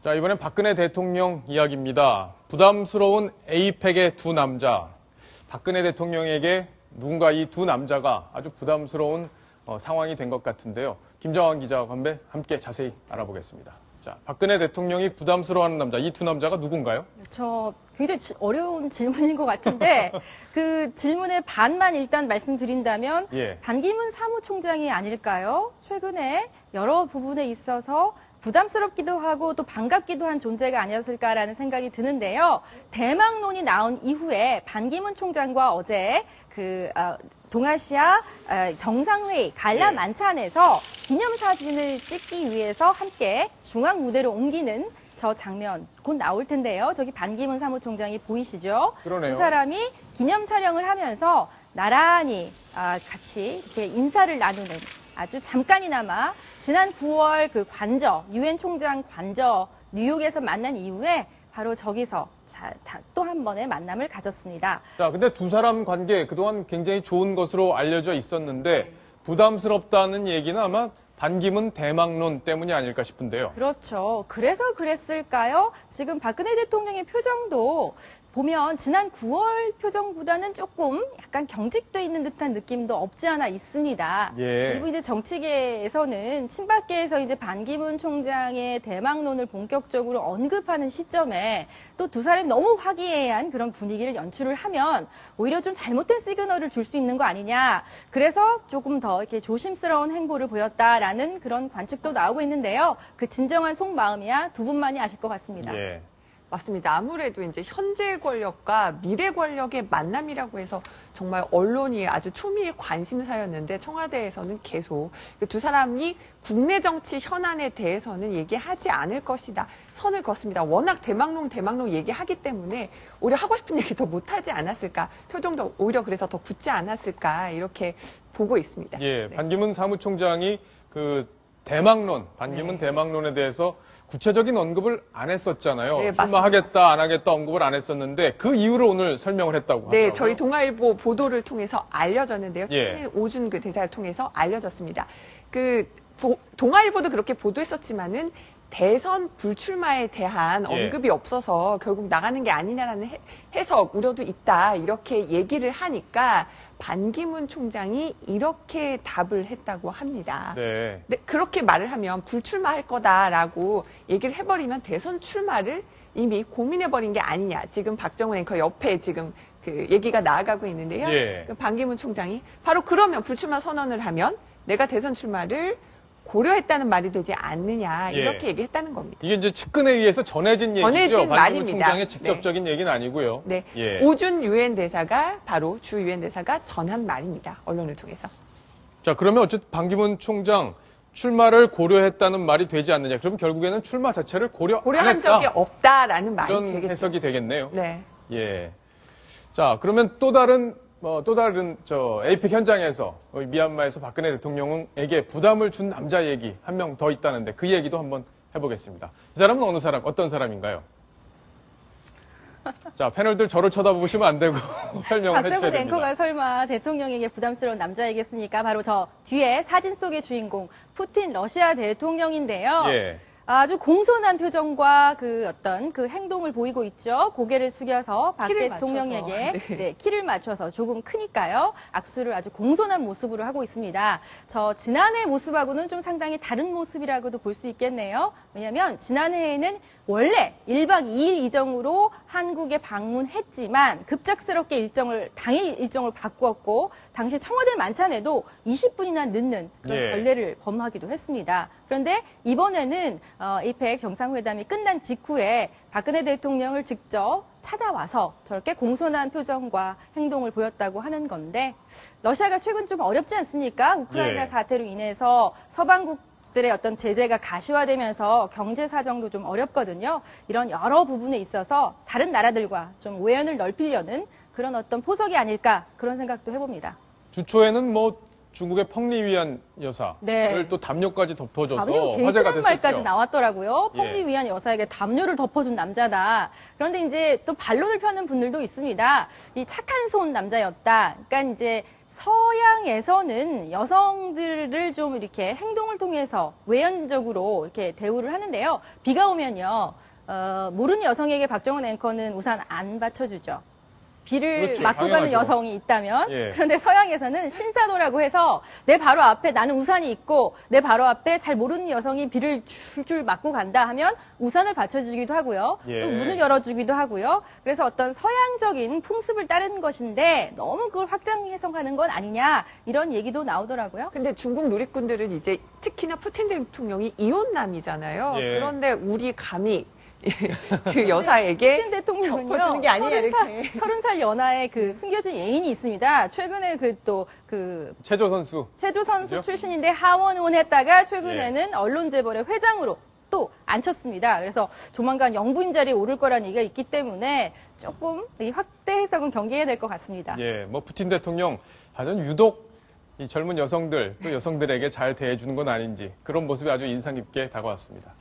자, 이번엔 박근혜 대통령 이야기입니다. 부담스러운 에이펙의 두 남자. 박근혜 대통령에게 누군가 이 두 남자가 아주 부담스러운 상황이 된 것 같은데요. 김정환 기자와 함께 자세히 알아보겠습니다. 자, 박근혜 대통령이 부담스러워하는 남자, 이 두 남자가 누군가요? 저 굉장히 어려운 질문인 것 같은데 그 질문의 반만 일단 말씀드린다면 반기문 사무총장이 아닐까요? 최근에 여러 부분에 있어서 부담스럽기도 하고 또 반갑기도 한 존재가 아니었을까라는 생각이 드는데요. 대망론이 나온 이후에 반기문 총장과 어제 동아시아 정상회의 갈라 만찬에서 기념사진을 찍기 위해서 함께 중앙 무대로 옮기는 저 장면 곧 나올 텐데요. 저기 반기문 사무총장이 보이시죠? 그러네요. 두 사람이 기념 촬영을 하면서 나란히 같이 이렇게 인사를 나누는 아주 잠깐이나마 지난 9월 그 관저, 유엔 총장 관저 뉴욕에서 만난 이후에 바로 저기서 또 한 번의 만남을 가졌습니다. 자, 근데 두 사람 관계 그동안 굉장히 좋은 것으로 알려져 있었는데 부담스럽다는 얘기는 아마 반기문 대망론 때문이 아닐까 싶은데요. 그렇죠. 그래서 그랬을까요? 지금 박근혜 대통령의 표정도 보면 지난 9월 표정보다는 조금 약간 경직돼 있는 듯한 느낌도 없지 않아 있습니다. 일부 이제 정치계에서는 친박계에서 이제 반기문 총장의 대망론을 본격적으로 언급하는 시점에 또 두 사람이 너무 화기애애한 그런 분위기를 연출을 하면 오히려 좀 잘못된 시그널을 줄 수 있는 거 아니냐. 그래서 조금 더 이렇게 조심스러운 행보를 보였다라는 그런 관측도 나오고 있는데요. 그 진정한 속마음이야 두 분만이 아실 것 같습니다. 맞습니다. 아무래도 이제 현재 권력과 미래 권력의 만남이라고 해서 정말 언론이 아주 초미의 관심사였는데 청와대에서는 계속 두 사람이 국내 정치 현안에 대해서는 얘기하지 않을 것이다. 선을 긋습니다. 워낙 대망론 얘기하기 때문에 오히려 하고 싶은 얘기 더 못하지 않았을까. 표정도 오히려 그래서 더 굳지 않았을까. 이렇게 보고 있습니다. 반기문 사무총장이 대망론, 반기문 대망론에 대해서 구체적인 언급을 안 했었잖아요. 출마하겠다, 안 하겠다 언급을 안 했었는데 그 이유를 오늘 설명을 했다고 하더라고요. 네, 저희 동아일보 보도를 통해서 알려졌는데요. 오준 대사를 통해서 알려졌습니다. 동아일보도 그렇게 보도했었지만은 대선 불출마에 대한 언급이 없어서 결국 나가는 게 아니냐라는 해석, 우려도 있다. 이렇게 얘기를 하니까 반기문 총장이 이렇게 답을 했다고 합니다. 네, 그렇게 말을 하면 불출마할 거다라고 얘기를 해버리면 대선 출마를 이미 고민해버린 게 아니냐. 지금 박정훈 앵커 옆에 지금 그 얘기가 나아가고 있는데요. 반기문 총장이 바로 그러면 불출마 선언을 하면 내가 대선 출마를 고려했다는 말이 되지 않느냐 이렇게 얘기했다는 겁니다. 이게 이제 측근에 의해서 전해진 얘기죠. 반기문 총장의 직접적인 얘기는 아니고요. 오준 유엔 대사가 바로 주 유엔 대사가 전한 말입니다. 언론을 통해서. 자, 그러면 어쨌든 반기문 총장 출마를 고려했다는 말이 되지 않느냐. 그럼 결국에는 출마 자체를 고려한 적이 없다라는 말이 그런 되겠죠. 해석이 되겠네요. 자, 그러면 또 다른 에이펙 현장에서 미얀마에서 박근혜 대통령에게 부담을 준 남자 얘기 한 명 더 있다는데 그 얘기도 한번 해보겠습니다. 이 사람은 어떤 사람인가요? 자, 패널들 저를 쳐다보시면 안 되고 설명을 해주셔야 됩니다. 박정훈 앵커가 설마 대통령에게 부담스러운 남자 얘기했으니까 바로 저 뒤에 사진 속의 주인공 푸틴 러시아 대통령인데요. 아주 공손한 표정과 어떤 행동을 보이고 있죠. 고개를 숙여서 박 대통령에게 키를 맞춰서 조금 크니까요. 악수를 아주 공손한 모습으로 하고 있습니다. 저 지난해 모습하고는 좀 상당히 다른 모습이라고도 볼 수 있겠네요. 왜냐하면 지난해에는 원래 1박 2일 일정으로 한국에 방문했지만 급작스럽게 당일 일정을 바꾸었고 당시 청와대 만찬에도 20분이나 늦는 그런 전례를 범하기도 했습니다. 그런데 이번에는 에이펙 정상회담이 끝난 직후에 박근혜 대통령을 직접 찾아와서 저렇게 공손한 표정과 행동을 보였다고 하는 건데 러시아가 최근 좀 어렵지 않습니까? 우크라이나 사태로 인해서 서방국들의 어떤 제재가 가시화되면서 경제 사정도 좀 어렵거든요. 이런 여러 부분에 있어서 다른 나라들과 좀 외연을 넓히려는 그런 어떤 포석이 아닐까 그런 생각도 해봅니다. 주초에는 중국의 펑리위안 여사를 또 담요까지 덮어줘서 화제가 됐었죠. 말까지 나왔더라고요. 펑리위안 여사에게 담요를 덮어준 남자다. 그런데 이제 또 반론을 펴는 분들도 있습니다. 이 착한 손 남자였다. 그러니까 이제 서양에서는 여성들을 좀 이렇게 행동을 통해서 외연적으로 이렇게 대우를 하는데요. 비가 오면요, 모르는 여성에게 박정은 앵커는 우산 안 받쳐주죠. 비를 그렇죠, 맞고 가는 당연하죠. 여성이 있다면. 예. 그런데 서양에서는 신사도라고 해서 내 바로 앞에 나는 우산이 있고 내 바로 앞에 잘 모르는 여성이 비를 줄줄 맞고 간다 하면 우산을 받쳐주기도 하고요. 예. 또 문을 열어주기도 하고요. 그래서 어떤 서양적인 풍습을 따르는 것인데 너무 그걸 확장 해석하는 건 아니냐 이런 얘기도 나오더라고요. 근데 중국 누리꾼들은 이제 특히나 푸틴 대통령이 이혼남이잖아요. 예. 그런데 우리 감히 그 여사에게 푸틴 대통령은요, 덮어주는 게 아니냐 이렇게. 30살 연하의 그 숨겨진 애인이 있습니다. 최근에 체조 선수. 체조 선수 그죠? 출신인데 하원 의원했다가 최근에는 언론재벌의 회장으로 또 앉혔습니다. 그래서 조만간 영부인 자리에 오를 거라는 얘기가 있기 때문에 조금 이 확대 해석은 경계해야 될 것 같습니다. 예, 뭐 푸틴 대통령 아주 유독 이 젊은 여성들 또 여성들에게 잘 대해주는 건 아닌지 그런 모습이 아주 인상 깊게 다가왔습니다.